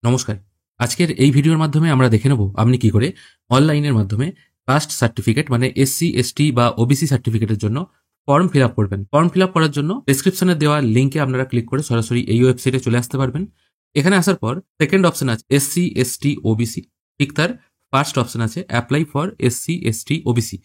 নমস্কার। আজকের এই ভিডিওর মাধ্যমে আমরা দেখে নেব আপনি কি করে অনলাইনের মাধ্যমে কাস্ট সার্টিফিকেট মানে এসসি, এসটি বা ওবিসি সার্টিফিকেটের জন্য ফর্ম ফিল আপ করবেন। ফর্ম ফিল আপ করার জন্য ডেসক্রিপশনে দেওয়া লিঙ্কে আপনারা ক্লিক করে সরাসরি এই ওয়েবসাইটে চলে আসতে পারবেন। এখানে আসার পর সেকেন্ড অপশন আছে এসসি, এসটি, ওবিসি। ঠিক তার ফার্স্ট অপশন আছে apply for SC, ST, OBC.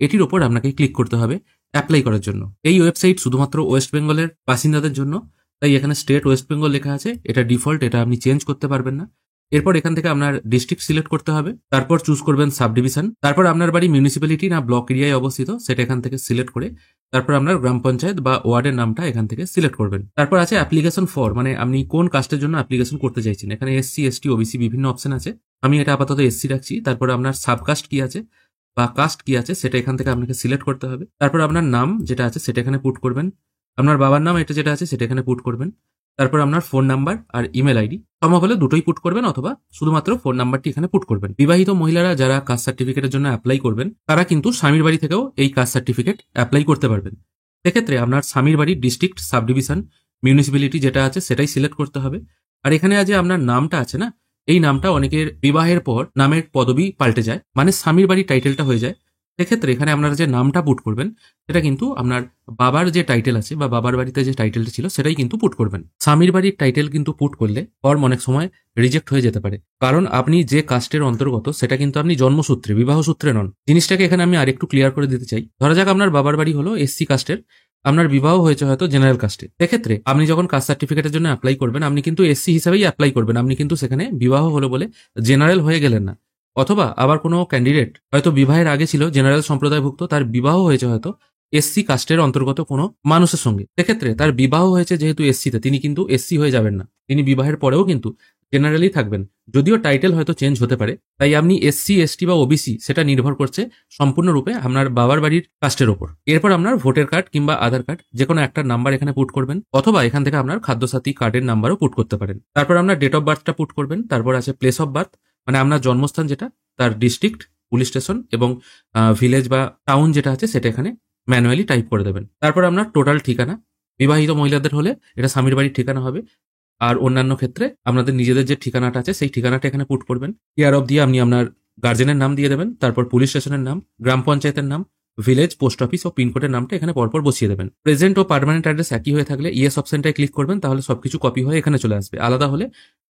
এটির ওপর আপনাকে ক্লিক করতে হবে অ্যাপ্লাই করার জন্য। এই ওয়েবসাইট শুধুমাত্র ওয়েস্ট বেঙ্গলের বাসিন্দাদের জন্য, তাই এখানে স্টেট ওয়েস্ট বেঙ্গল লেখা আছে, এটা ডিফল্ট, এটা আপনি চেঞ্জ করতে পারবেন না। এরপর এখান থেকে আপনার ডিস্ট্রিক্ট সিলেক্ট করতে হবে, তারপর চুজ করবেন সাব ডিভিশন, তারপর আপনার বাড়ি মিউনিসিপ্যালিটি না ব্লক এরিয়ায় অবস্থিত সেটা এখান থেকে সিলেক্ট করে তারপর আপনার গ্রাম পঞ্চায়েত বা ওয়ার্ডের নামটা এখান থেকে সিলেক্ট করবেন। তারপর আছে অ্যাপ্লিকেশন ফর, মানে আপনি কোন কাস্টের জন্য অ্যাপ্লিকেশন করতে চাইছেন। এখানে এসসি, এসটি, ওবিসি বিভিন্ন অপশন আছে। আমি এটা আপাতত এসসি রাখছি। তারপর আপনার সাবকাস্ট কি আছে বা কাস্ট কি আছে সেটা এখান থেকে আপনাকে সিলেক্ট করতে হবে। তারপর আপনার নাম যেটা আছে সেটা এখানে পুট করবেন, আপনার বাবার নাম এটা যেটা আছে সেটা এখানে পুট করবেন। তারপর আপনার ফোন নাম্বার আর ইমেল আইডি সম্ভব হলে দুটোই পুট করবেন, অথবা শুধুমাত্র ফোন নাম্বারটি এখানে পুট করবেন। বিবাহিত মহিলারা যারা কাস্ট সার্টিফিকেটের জন্য অ্যাপ্লাই করবেন তারা কিন্তু স্বামীর বাড়ি থেকেও এই কাস্ট সার্টিফিকেট অ্যাপ্লাই করতে পারবেন। সেক্ষেত্রে আপনার স্বামীর বাড়ির ডিস্ট্রিক্ট, সাব ডিভিশন, মিউনিসিপ্যালিটি যেটা আছে সেটাই সিলেক্ট করতে হবে। আর এখানে যে আপনার নামটা আছে না, এই নামটা অনেকের বিবাহের পর নামের পদবি পাল্টে যায়, মানে স্বামীর বাড়ির টাইটেলটা হয়ে যায়। সেক্ষেত্রে এখানে আপনারা যে নামটা পুট করবেন সেটা কিন্তু আপনার বাবার যে টাইটেল আছে বা বাবার বাড়িতে যে টাইটেলটা ছিল সেটাই কিন্তু পুট করবেন। স্বামীর বাড়ির টাইটেল কিন্তু পুট করলে ফর্ম অনেক সময় রিজেক্ট হয়ে যেতে পারে, কারণ আপনি যে কাস্টের অন্তর্গত সেটা কিন্তু আপনি জন্মসূত্রে, বিবাহ সূত্রে নন। জিনিসটাকে এখানে আমি আরেকটু ক্লিয়ার করে দিতে চাই। ধরা যাক আপনার বাবার বাড়ি হলো এসসি কাস্টের, আপনার বিবাহ হয়েছে হয়তো জেনারেল কাস্টে। সেক্ষেত্রে আপনি যখন কাস্ট সার্টিফিকেটের জন্য অ্যাপ্লাই করবেন আপনি কিন্তু এসসি হিসাবেই অ্যাপ্লাই করবেন, আপনি কিন্তু সেখানে বিবাহ হলো বলে জেনারেল হয়ে গেলেন না। অথবা আবার কোনো ক্যান্ডিডেট হয়তো বিবাহের আগে ছিল জেনারেল সম্প্রদায়ভুক্ত, তার বিবাহ হয়েছে হয়তো এসসি কাস্টের অন্তর্গত কোনো মানুষের সঙ্গে। সেক্ষেত্রে তার বিবাহ হয়েছে যেহেতু এসসিতে, তিনি কিন্তু এসসি হয়ে যাবেন না, তিনি বিবাহের পরেও কিন্তু জেনারেলি থাকবেন, যদিও টাইটেল হয়তো চেঞ্জ হতে পারে। তাই আপনি এসসি, এসটি বা ওবিসি সেটা নির্ভর করছে সম্পূর্ণরূপে আপনার বাবার বাড়ির কাস্টের ওপর। এরপর আপনার ভোটার কার্ড কিংবা আধার কার্ড যে কোনো একটা নাম্বার এখানে পুট করবেন, অথবা এখান থেকে আপনার খাদ্যসাথী কার্ডের নাম্বারও পুট করতে পারেন। তারপর আপনার ডেট অফ বার্থটা পুট করবেন। তারপর আছে প্লেস অফ বার্থ, মানে আপনার জন্মস্থান যেটা, তার ডিস্ট্রিক্ট, পুলিশ স্টেশন এবং ভিলেজ বা টাউন যেটা আছে সেটা এখানে ম্যানুয়ালি টাইপ করে দেবেন। তারপর আপনার টোটাল ঠিকানা, বিবাহিত মহিলাদের হলে এটা স্বামীর বাড়ির ঠিকানা হবে, আর অন্যান্য ক্ষেত্রে আপনাদের নিজেদের যে ঠিকানাটা আছে সেই ঠিকানাটা এখানে পুট করবেন। কেয়ার অফ দিয়ে আপনি আপনার গার্জেনের নাম দিয়ে দেবেন, তারপর পুলিশ স্টেশনের নাম, গ্রাম পঞ্চায়েতের নাম, ভিলেজ, পোস্ট অফিস ও পিনকোডের নামটা এখানে পরপর বসিয়ে দেবেন। প্রেজেন্ট ও পার্মানেন্ট অ্যাড্রেস একই হয়ে থাকলে ইয়েস অপশনটায় ক্লিক করবেন, তাহলে সবকিছু কপি হয়ে এখানে চলে আসবে। আলাদা হলে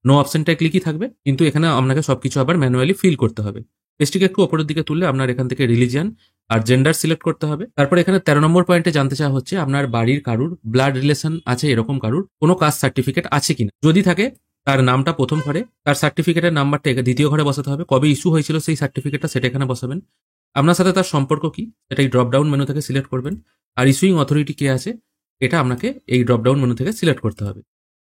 নো অপশনটায় ক্লিকই থাকবে, কিন্তু এখানে আপনাকে সবকিছু আবার ম্যানুয়ালি ফিল করতে হবে। পেজটিকে একটু উপরের দিকে তুললে আপনার এখান থেকে রিলিজিয়ান আর জেন্ডার সিলেক্ট করতে হবে। তারপর এখানে 13 নম্বর পয়েন্টে জানতে চাওয়া হচ্ছে আপনার বাড়ির কারুর ব্লাড রিলেশন আছে, এরকম কারুর কোনো কাস্ট সার্টিফিকেট আছে কিনা। যদি থাকে তার নামটা প্রথম ঘরে, তার সার্টিফিকেটের নাম্বারটা দ্বিতীয় ঘরে বসাতে হবে, কবে ইস্যু হয়েছিল সেই সার্টিফিকেটটা সেটা এখানে বসাবেন। আপনার সাথে তার সম্পর্ক কি এটাই ড্রপ ডাউন মেনু থেকে সিলেক্ট করবেন। আর ইস্যুইং অথরিটি কে আছে এটা আপনাকে এই ড্রপ ডাউন মেনু থেকে সিলেক্ট করতে হবে।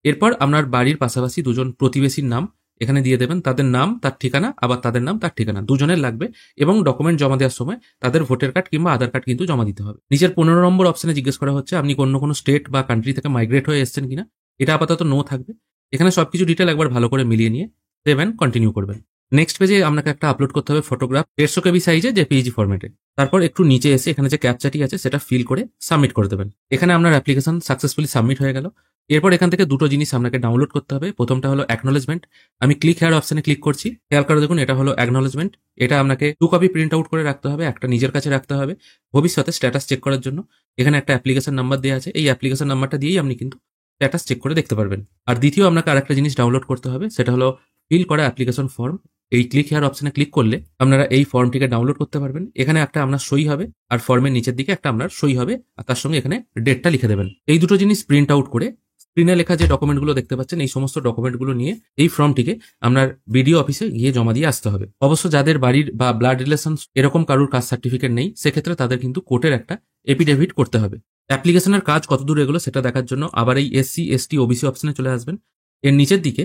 এরপর আপনার বাড়ির পাশাপাশি দুজন প্রতিবেশীর নাম এখানে দিয়ে দেবেন, তাদের নাম তার ঠিকানা, আবার তাদের নাম তার ঠিকানা দুজনের লাগবে, এবং ডকুমেন্ট জমা দেওয়ার সময় তাদের ভোটার কার্ড কিংবা আধার কার্ড কিন্তু জমা দিতে হবে। নিচের 15 নম্বর অপশনে জিজ্ঞেস করা হচ্ছে আপনি অন্য কোনো স্টেট বা কান্ট্রি থেকে মাইগ্রেট হয়ে এসেছেন কিনা, এটা আপাতত নো থাকবে। এখানে সবকিছু ডিটেল একবার ভালো করে মিলিয়ে নিয়ে দেবেন, কন্টিনিউ করবেন। নেক্সট পেজে আপনাকে একটা আপলোড করতে হবে ফটোগ্রাফ 150 কেবি সাইজে জেপিইজি ফরম্যাটে। তারপর একটু নিচে এসে এখানে যে ক্যাপচাটি আছে সেটা ফিল করে সাবমিট করে দেবেন। এখানে আপনার অ্যাপ্লিকেশন সাকসেসফুলি সাবমিট হয়ে গেল। এরপর এখান থেকে দুটো জিনিস আপনাকে ডাউনলোড করতে হবে। প্রথমটা হলো অ্যাকনোলেজমেন্ট। আমি ক্লিক হেয়ার অপশনে ক্লিক করছি, খেয়াল করে দেখুন এটা হলো অ্যাকনোলেজমেন্ট। এটা আপনাকে 2 কপি প্রিন্ট আউট করে রাখতে হবে, একটা নিজের কাছে রাখতে হবে ভবিষ্যতে স্ট্যাটাস চেক করার জন্য। এখানে একটা অ্যাপ্লিকেশন নাম্বার দেওয়া আছে, এই অ্যাপ্লিকেশন নাম্বারটা দিয়েই আপনি কিন্তু স্ট্যাটাস চেক করে দেখতে পারবেন। আর দ্বিতীয় আপনাকে আরেকটা জিনিস ডাউনলোড করতে হবে, সেটা হলো ফিল করা অ্যাপ্লিকেশন ফর্ম। এই ক্লিক হেয়ার অপশনে ক্লিক করলে আপনারা এই ফর্মটিকে ডাউনলোড করতে পারবেন। এখানে একটা আপনার সই হবে, আর ফর্মের নিচের দিকে একটা আপনার সই হবে, আর তার সঙ্গে এখানে ডেটটা লিখে দেবেন। এই দুটো জিনিস প্রিন্ট আউট করে স্ক্রিনে লেখা যে ডকুমেন্টগুলো দেখতে পাচ্ছেন এই সমস্ত ডকুমেন্টগুলো নিয়ে এই ফর্মটিকে আপনার বিডিও অফিসে গিয়ে জমা দিয়ে আসতে হবে। অবশ্য যাদের বাড়ির বা ব্লাড রিলেশন এরকম কারুর কাস্ট সার্টিফিকেট নেই সেক্ষেত্রে তাদের কিন্তু কোর্টের একটা এফিডেভিট করতে হবে। অ্যাপ্লিকেশনের কাজ কতদূর এগুলো সেটা দেখার জন্য আবার এই এসসি, এসটি, ওবিসি অপশনে চলে আসবেন। এর নিচের দিকে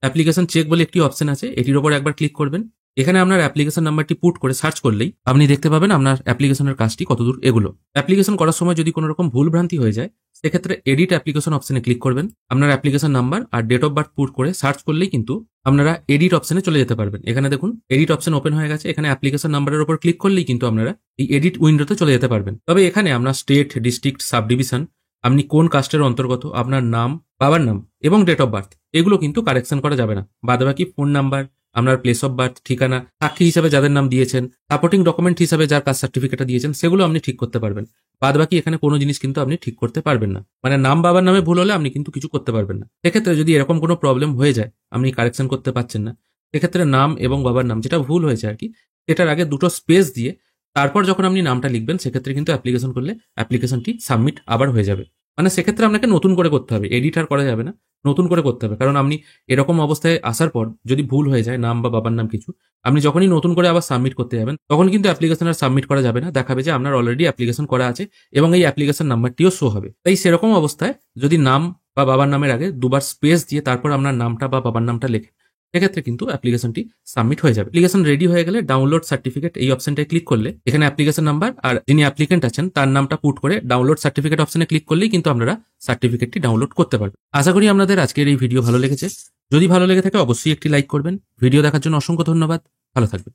অ্যাপ্লিকেশন চেক বলে একটি অপশন আছে, এটির উপর একবার ক্লিক করবেন। এখানে আপনার অ্যাপ্লিকেশন নাম্বারটি পুট করে সার্চ করলেই আপনি দেখতে পাবেন আপনার অ্যাপ্লিকেশনের কাজটি কতদূর এগুলো। অ্যাপ্লিকেশন করার সময় যদি কোনো রকম ভুল ভ্রান্তি হয়ে যায় সেক্ষেত্রে এডিট অ্যাপ্লিকেশন অপশনে ক্লিক করবেন। আপনার অ্যাপ্লিকেশন নাম্বার আর ডেট অফ বার্থ পুট করে সার্চ করলেই কিন্তু আপনারা এডিট অপশনে চলে যেতে পারবেন। এখানে দেখুন এডিট অপশন ওপেন হয়ে গেছে, এখানে অ্যাপ্লিকেশন নাম্বারের উপর ক্লিক করলেই কিন্তু আপনারা এই এডিট উইন্ডোতে চলে যেতে পারবেন। তবে এখানে আপনার স্টেট, ডিস্ট্রিক্ট, সাব ডিভিশন আপনি কোন কাস্টের অন্তর্গত, আপনার নাম, বাবার নাম এবং ডেট অফ বার্থ এগুলো কিন্তু কারেকশন করা যাবে না। বাদবাকি ফোন নাম্বার, আপনার প্লেস অফ বার্থ, ঠিকানা, সাক্ষী হিসাবে যাদের নাম দিয়েছেন, সাপোর্টিং ডকুমেন্ট হিসাবে যার কাস্ট সার্টিফিকেটটা দিয়েছেন, সেগুলো আপনি ঠিক করতে পারবেন। বাদবাকি এখানে কোনো জিনিস কিন্তু আপনি ঠিক করতে পারবেন না। মানে নাম বাবার নামে ভুল হলে আপনি কিন্তু কিছু করতে পারবেন না। সেক্ষেত্রে যদি এরকম কোনো প্রবলেম হয়ে যায়, আপনি কারেকশন করতে পারছেন না, সেক্ষেত্রে নাম এবং বাবার নাম যেটা ভুল হয়েছে আর কি, সেটার আগে দুটো স্পেস দিয়ে তারপর যখন আপনি নামটা লিখবেন, সেক্ষেত্রে কিন্তু অ্যাপ্লিকেশন করলে অ্যাপ্লিকেশনটি সাবমিট আবার হয়ে যাবে। মানে সেক্ষেত্রে আপনাকে নতুন করে করতে হবে, এডিট আর করা যাবে না, নতুন করে করতে হবে। কারণ আপনি এরকম অবস্থায় আসার পর যদি ভুল হয়ে যায় নাম বা বাবার নাম কিছু, আপনি যখনই নতুন করে আবার সাবমিট করতে যাবেন, তখন কিন্তু অ্যাপ্লিকেশন আর সাবমিট করা যাবে না। দেখাবে যে আপনার অলরেডি অ্যাপ্লিকেশন করা আছে এবং এই অ্যাপ্লিকেশন নাম্বারটিও শো হবে। তাই সেরকম অবস্থায় যদি নাম বা বাবার নামের আগে দুবার স্পেস দিয়ে তারপর আপনার নামটা বা বাবার নামটা লেখে, সেক্ষেত্রে কিন্তু অ্যাপ্লিকেশনটি সাবমিট হয়ে যাবে। অ্যাপ্লিকেশন রেডি হয়ে গেলে ডাউনলোড সার্টিফিকেট এই অপশনটায় ক্লিক করলে এখানে অ্যাপ্লিকেশন নাম্বার আর যিনি অ্যাপ্লিকেন্ট আছেন তার নামটা পুট করে ডাউনলোড সার্টিফিকেট অপশনে ক্লিক করলেই কিন্তু আপনারা সার্টিফিকেটটি ডাউনলোড করতে পারবেন। আশা করি আপনাদের আজকের এই ভিডিও ভালো লেগেছে। যদি ভালো লেগে থাকে অবশ্যই একটি লাইক করবেন। ভিডিও দেখার জন্য অসংখ্য ধন্যবাদ। ভালো থাকবেন।